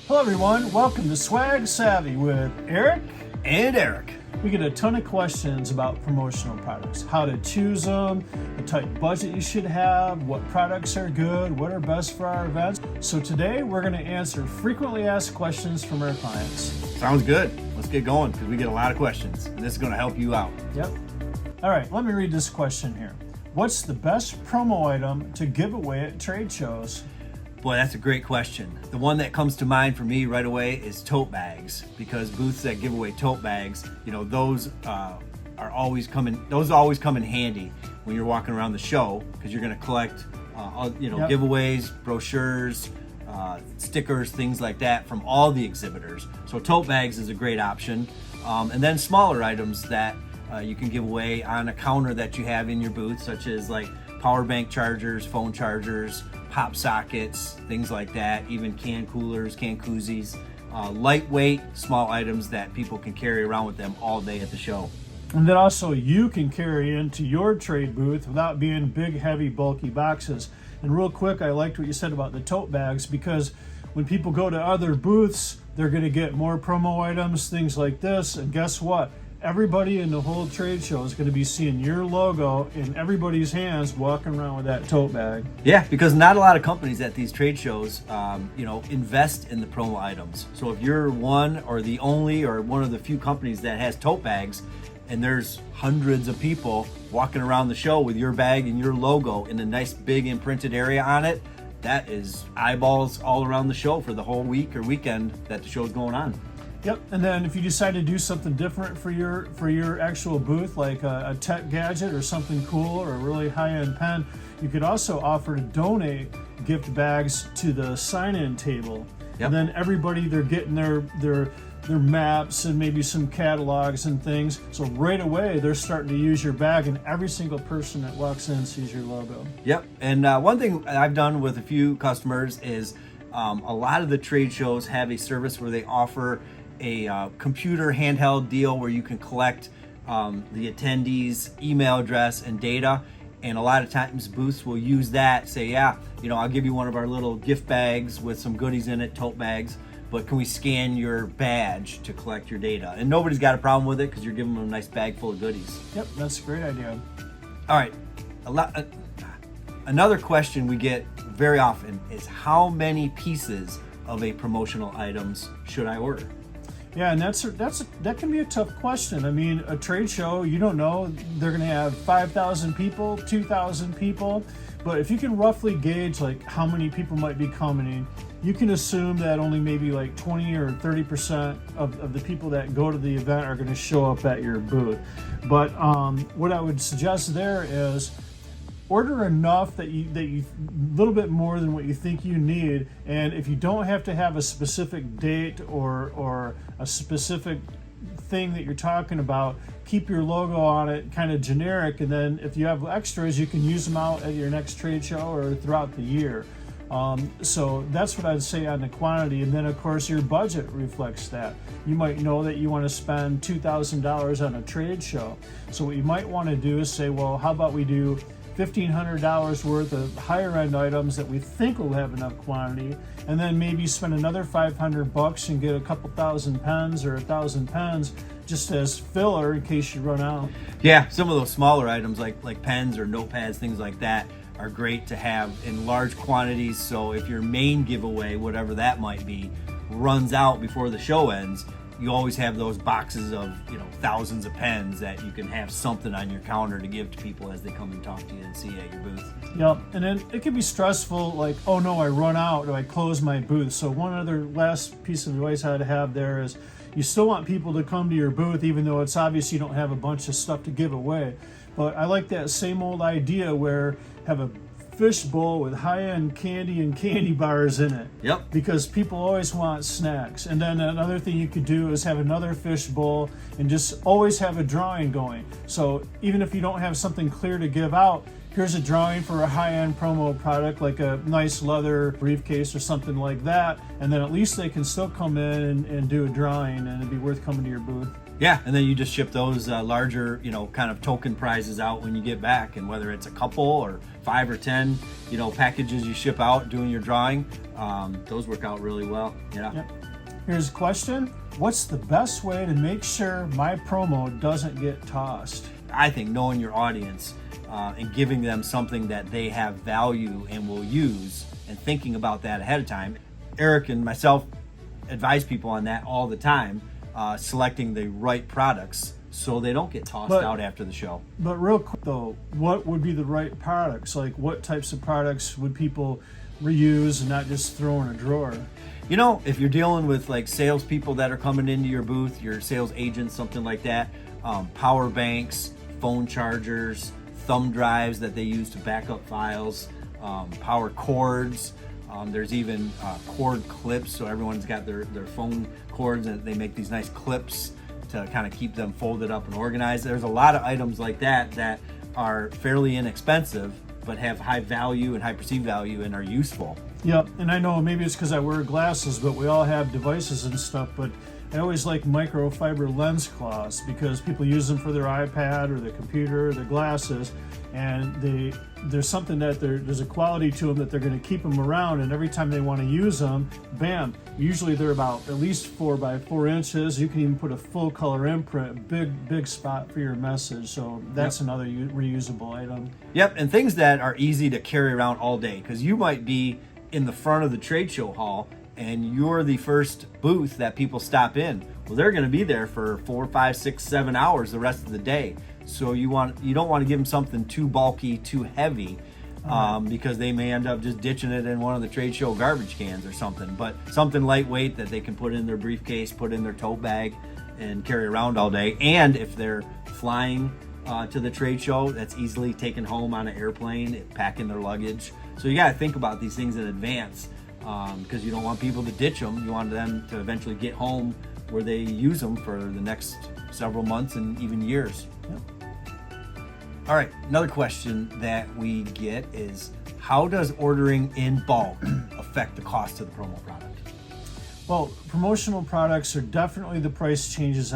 Hello everyone, welcome to Swag Savvy with Eric and Eric. We get a ton of questions about promotional products, how to choose them, the type budget you should have, what products are good, what are best for our events. So today we're going to answer frequently asked questions from our clients. Sounds good. Let's get going because we get a lot of questions and this is going to help you out. Yep. All right, let me read this question here. What's the best promo item to give away at trade shows? Boy, that's a great question. The one that comes to mind for me right away is tote bags, because booths that give away tote bags, those always come in handy when you're walking around the show, because you're going to collect, giveaways, brochures, stickers, things like that from all the exhibitors. So tote bags is a great option. And then smaller items that you can give away on a counter that you have in your booth, such as like power bank chargers, phone chargers, pop sockets, things like that, even can coolers, can koozies, lightweight, small items that people can carry around with them all day at the show. And then also you can carry into your trade booth without being big, heavy, bulky boxes. And real quick, I liked what you said about the tote bags, because when people go to other booths, they're going to get more promo items, things like this. And guess what? Everybody in the whole trade show is going to be seeing your logo in everybody's hands walking around with that tote bag. Yeah, because not a lot of companies at these trade shows, invest in the promo items. So if you're one or the only or one of the few companies that has tote bags, and there's hundreds of people walking around the show with your bag and your logo in a nice big imprinted area on it, that is eyeballs all around the show for the whole week or weekend that the show's going on. Yep, and then if you decide to do something different for your actual booth, like a tech gadget or something cool or a really high-end pen, you could also offer to donate gift bags to the sign-in table. Yep. And then everybody, they're getting their maps and maybe some catalogs and things. So right away, they're starting to use your bag, and every single person that walks in sees your logo. Yep, and one thing I've done with a few customers is a lot of the trade shows have a service where they offer a computer handheld deal where you can collect the attendees' email address and data, and a lot of times booths will use that, say, I'll give you one of our little gift bags with some goodies in it, tote bags, but can we scan your badge to collect your data? And nobody's got a problem with it because you're giving them a nice bag full of goodies. Yep, that's a great idea. All right, another question we get very often is how many pieces of a promotional items should I order? Yeah, and that can be a tough question. I mean, a trade show, you don't know, they're going to have 5,000 people, 2,000 people, but if you can roughly gauge like how many people might be coming, you can assume that only maybe like 20 or 30% of the people that go to the event are going to show up at your booth. But what I would suggest there is order enough that you a little bit more than what you think you need, and if you don't have to have a specific date or a specific thing that you're talking about, keep your logo on it kind of generic, and then if you have extras, you can use them out at your next trade show or throughout the year. So that's what I'd say on the quantity, and then of course your budget reflects that. You might know that you want to spend $2,000 on a trade show, so what you might want to do is say, well, how about we do $1,500 worth of higher end items that we think will have enough quantity, and then maybe spend another $500 and get a couple thousand pens or 1,000 pens just as filler in case you run out. Yeah, some of those smaller items like pens or notepads, things like that, are great to have in large quantities. So if your main giveaway, whatever that might be, runs out before the show ends, you always have those boxes of thousands of pens that you can have something on your counter to give to people as they come and talk to you and see you at your booth. Yep, and then it can be stressful, like, oh no, I run out, or I close my booth. So one other last piece of advice I'd have there is you still want people to come to your booth even though it's obvious you don't have a bunch of stuff to give away. But I like that same old idea where have a fishbowl with high-end candy and candy bars in it. Yep. Because people always want snacks. And then another thing you could do is have another fishbowl and just always have a drawing going. So even if you don't have something clear to give out, here's a drawing for a high-end promo product like a nice leather briefcase or something like that, and then at least they can still come in and do a drawing, and it'd be worth coming to your booth. Yeah, and then you just ship those larger, kind of token prizes out when you get back, and whether it's a couple or 5 or 10, packages you ship out doing your drawing, those work out really well. Yeah. Yep. Here's a question. What's the best way to make sure my promo doesn't get tossed? I think knowing your audience and giving them something that they have value and will use, and thinking about that ahead of time. Eric and myself advise people on that all the time, selecting the right products so they don't get tossed out after the show. But real quick though, what would be the right products? Like what types of products would people reuse and not just throw in a drawer? If you're dealing with like salespeople that are coming into your booth, your sales agents, something like that, power banks, phone chargers, thumb drives that they use to back up files, power cords. There's even cord clips, so everyone's got their phone cords, and they make these nice clips to kind of keep them folded up and organized. There's a lot of items like that are fairly inexpensive, but have high value and high perceived value and are useful. Yep, and I know maybe it's because I wear glasses, but we all have devices and stuff, but I always like microfiber lens cloths because people use them for their iPad or their computer or their glasses, and there's something that there's a quality to them that they're going to keep them around, and every time they want to use them, bam, usually they're about at least 4 by 4 inches. You can even put a full color imprint, big spot for your message. So that's another reusable item. Yep, and things that are easy to carry around all day, because you might be in the front of the trade show hall and you're the first booth that people stop in. Well, they're going to be there for 4, 5, 6, 7 hours the rest of the day. So you don't want to give them something too bulky, too heavy, because they may end up just ditching it in one of the trade show garbage cans or something. But something lightweight that they can put in their briefcase, put in their tote bag, and carry around all day. And if they're flying to the trade show, that's easily taken home on an airplane, packing their luggage. So you got to think about these things in advance, because you don't want people to ditch them. You want them to eventually get home where they use them for the next several months and even years. Yep. All right, another question that we get is, how does ordering in bulk affect the cost of the promo product? Well, promotional products are definitely the price changes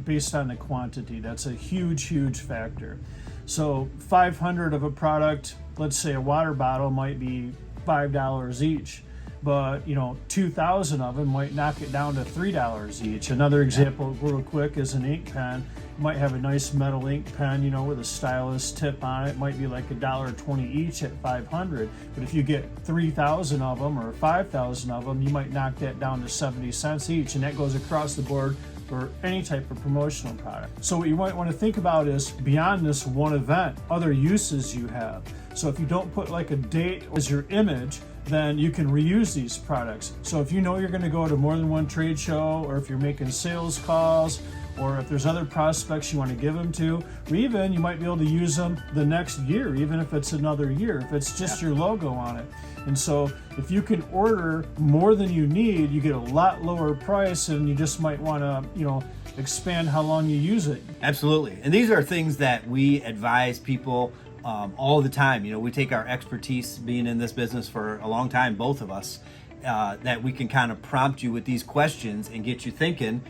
based on the quantity. That's a huge factor. So 500 of a product, let's say a water bottle, might be $5 each, but 2,000 of them might knock it down to $3 each. Another example real quick is an ink pen. You might have a nice metal ink pen, with a stylus tip on it. It might be like $1.20 each at 500, but if you get 3,000 of them or 5,000 of them, you might knock that down to 70 cents each, and that goes across the board for any type of promotional product. So what you might want to think about is, beyond this one event, other uses you have. So if you don't put like a date as your image, then you can reuse these products. So if you know you're going to go to more than one trade show, or if you're making sales calls, or if there's other prospects you want to give them to, or even you might be able to use them the next year, even if it's another year, if it's just your logo on it. And so if you can order more than you need, you get a lot lower price, and you just might want to, expand how long you use it. Absolutely. And these are things that we advise people all the time. We take our expertise, being in this business for a long time, both of us, that we can kind of prompt you with these questions and get you thinking,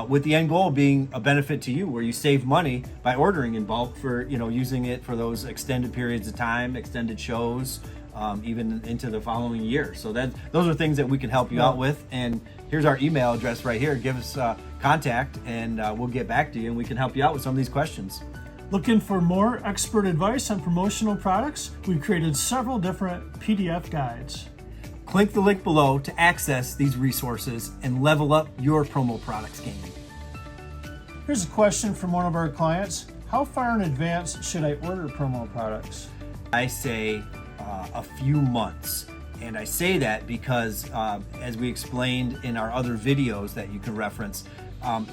with the end goal being a benefit to you, where you save money by ordering in bulk for, using it for those extended periods of time, extended shows, even into the following year. So those are things that we can help you out with. And here's our email address right here. Give us contact, and we'll get back to you, and we can help you out with some of these questions. Looking for more expert advice on promotional products? We've created several different PDF guides. Click the link below to access these resources and level up your promo products game. Here's a question from one of our clients. How far in advance should I order promo products? I say a few months. And I say that because, as we explained in our other videos that you can reference,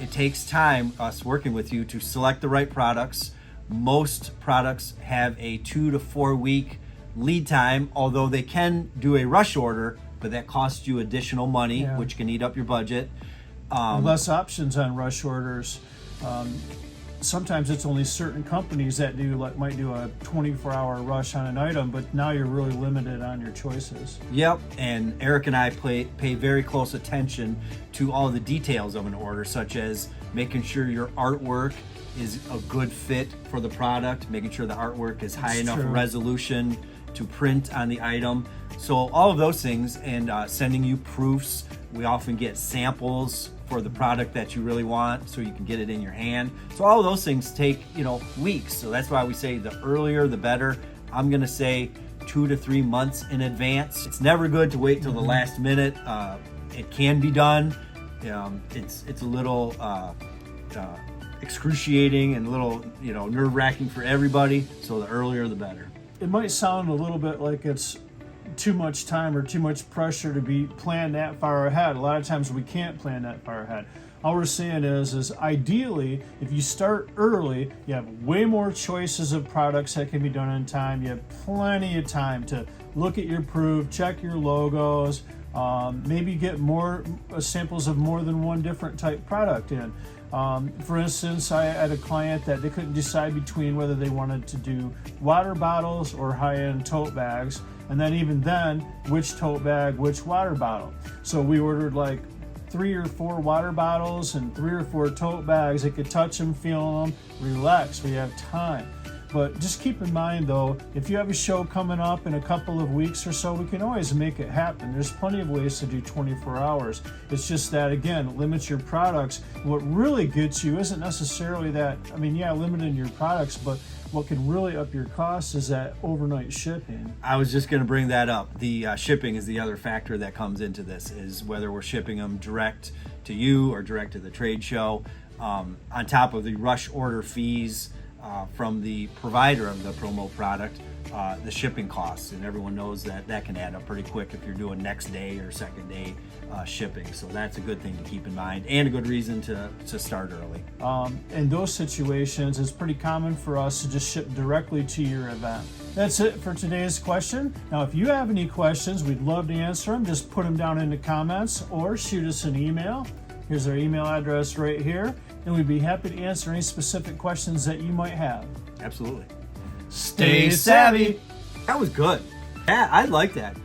it takes time, us working with you, to select the right products. Most products have a 2 to 4 week lead time, although they can do a rush order, but that costs you additional money, which can eat up your budget. Less options on rush orders. Sometimes it's only certain companies that might do a 24-hour rush on an item, but now you're really limited on your choices. Yep, and Eric and I pay very close attention to all the details of an order, such as making sure your artwork is a good fit for the product, making sure the artwork is high enough resolution to print on the item. So all of those things, and sending you proofs. We often get samples for the product that you really want so you can get it in your hand. So all of those things take, weeks. So that's why we say the earlier the better. I'm gonna say 2 to 3 months in advance. It's never good to wait till the last minute. It can be done. It's a little excruciating and a little nerve-wracking for everybody. So the earlier the better. It might sound a little bit like it's too much time or too much pressure to be planned that far ahead. A lot of times we can't plan that far ahead. All we're saying is ideally, if you start early, you have way more choices of products that can be done in time. You have plenty of time to look at your proof, check your logos, maybe get more samples of more than one different type product in. For instance, I had a client that they couldn't decide between whether they wanted to do water bottles or high-end tote bags, and then even then, which tote bag, which water bottle. So we ordered like 3 or 4 water bottles and 3 or 4 tote bags. They could touch them, feel them, relax. We have time. But just keep in mind though, if you have a show coming up in a couple of weeks or so, we can always make it happen. There's plenty of ways to do 24 hours. It's just that, again, limit your products. What really gets you isn't necessarily that, limiting your products, but what can really up your costs is that overnight shipping. I was just going to bring that up. The shipping is the other factor that comes into this, is whether we're shipping them direct to you or direct to the trade show. On top of the rush order fees from the provider of the promo product, the shipping costs, and everyone knows that can add up pretty quick if you're doing next day or second day shipping. So that's a good thing to keep in mind, and a good reason to start early. In those situations, it's pretty common for us to just ship directly to your event. That's it for today's question. Now, if you have any questions, we'd love to answer them. Just put them down in the comments or shoot us an email. Here's our email address right here, and we'd be happy to answer any specific questions that you might have. Absolutely. Stay savvy. That was good. Yeah, I like that.